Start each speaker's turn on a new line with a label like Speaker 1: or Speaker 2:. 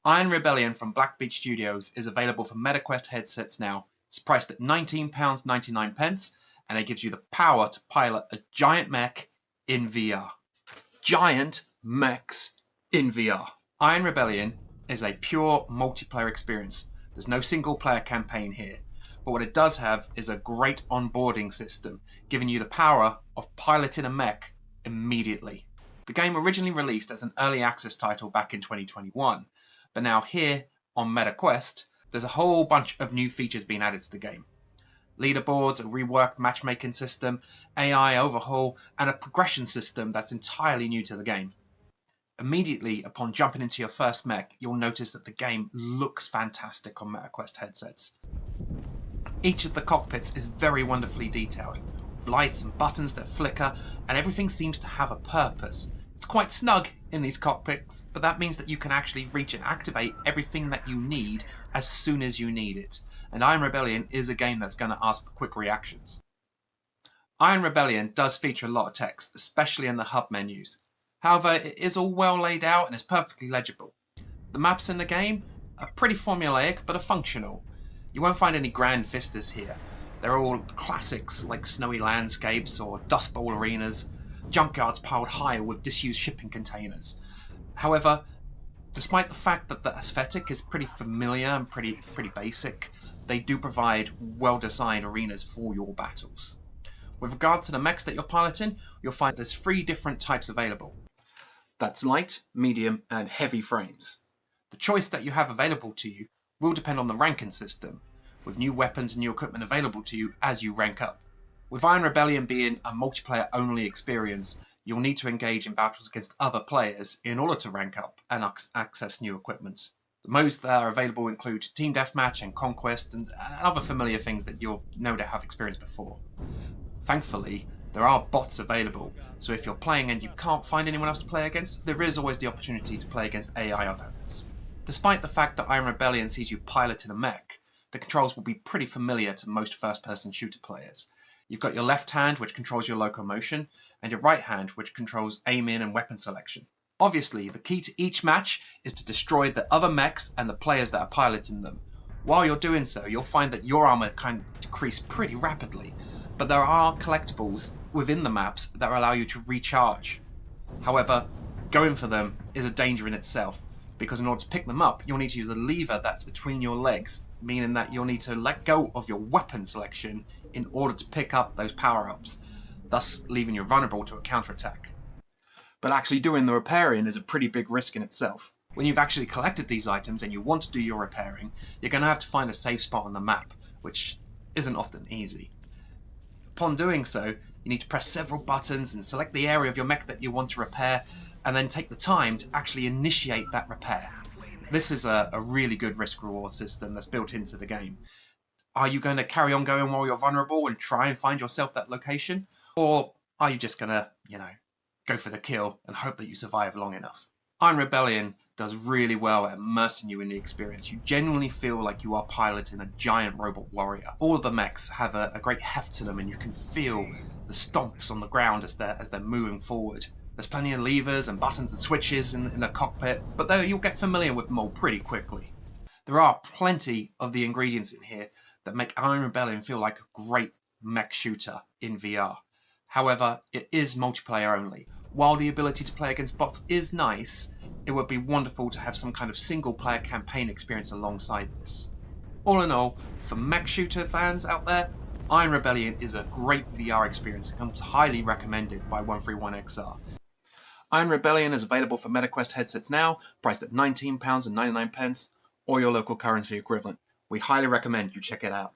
Speaker 1: Iron Rebellion from Black Beach Studios is available for MetaQuest headsets now. It's priced at £19.99 and it gives you the power to pilot a giant mech in VR. Giant mechs in VR. Iron Rebellion is a pure multiplayer experience. There's no single player campaign here. But what it does have is a great onboarding system, giving you the power of piloting a mech immediately. The game originally released as an early access title back in 2021, but now here on MetaQuest, there's a whole bunch of new features being added to the game. Leaderboards, a reworked matchmaking system, AI overhaul, and a progression system that's entirely new to the game. Immediately upon jumping into your first mech, you'll notice that the game looks fantastic on MetaQuest headsets. Each of the cockpits is very wonderfully detailed, with lights and buttons that flicker, and everything seems to have a purpose. It's quite snug in these cockpits, but that means that you can actually reach and activate everything that you need as soon as you need it. And Iron Rebellion is a game that's going to ask for quick reactions. Iron Rebellion does feature a lot of text, especially in the hub menus. However, it is all well laid out and is perfectly legible. The maps in the game are pretty formulaic, but are functional. You won't find any grand vistas here. They're all classics like snowy landscapes or dust bowl arenas, junkyards piled high with disused shipping containers. However, despite the fact that the aesthetic is pretty familiar and pretty basic, they do provide well-designed arenas for your battles. With regard to the mechs that you're piloting, you'll find there's 3 different types available. That's light, medium, and heavy frames. The choice that you have available to you will depend on the ranking system, with new weapons and new equipment available to you as you rank up. With Iron Rebellion being a multiplayer-only experience, you'll need to engage in battles against other players in order to rank up and access new equipment. The modes that are available include Team Deathmatch and Conquest and other familiar things that you'll no doubt have experienced before. Thankfully, there are bots available, so if you're playing and you can't find anyone else to play against, there is always the opportunity to play against AI opponents. Despite the fact that Iron Rebellion sees you piloting a mech, the controls will be pretty familiar to most first-person shooter players. You've got your left hand, which controls your locomotion, and your right hand, which controls aiming and weapon selection. Obviously, the key to each match is to destroy the other mechs and the players that are piloting them. While you're doing so, you'll find that your armor can decrease pretty rapidly, but there are collectibles within the maps that allow you to recharge. However, going for them is a danger in itself, because in order to pick them up, you'll need to use a lever that's between your legs, meaning that you'll need to let go of your weapon selection in order to pick up those power-ups, thus leaving you vulnerable to a counterattack. But actually doing the repairing is a pretty big risk in itself. When you've actually collected these items and you want to do your repairing, you're going to have to find a safe spot on the map, which isn't often easy. Upon doing so, you need to press several buttons and select the area of your mech that you want to repair, and then take the time to actually initiate that repair. This is a really good risk-reward system that's built into the game. Are you going to carry on going while you're vulnerable and try and find yourself that location? Or are you just going to, go for the kill and hope that you survive long enough? Iron Rebellion does really well at immersing you in the experience. You genuinely feel like you are piloting a giant robot warrior. All of the mechs have a great heft to them, and you can feel the stomps on the ground as they're moving forward. There's plenty of levers and buttons and switches in the cockpit, but though you'll get familiar with them all pretty quickly. There are plenty of the ingredients in here that make Iron Rebellion feel like a great mech shooter in VR. However, it is multiplayer only. While the ability to play against bots is nice, it would be wonderful to have some kind of single-player campaign experience alongside this. All in all, for mech shooter fans out there, Iron Rebellion is a great VR experience and comes highly recommended by 131XR. Iron Rebellion is available for MetaQuest headsets now, priced at £19.99, or your local currency equivalent. We highly recommend you check it out.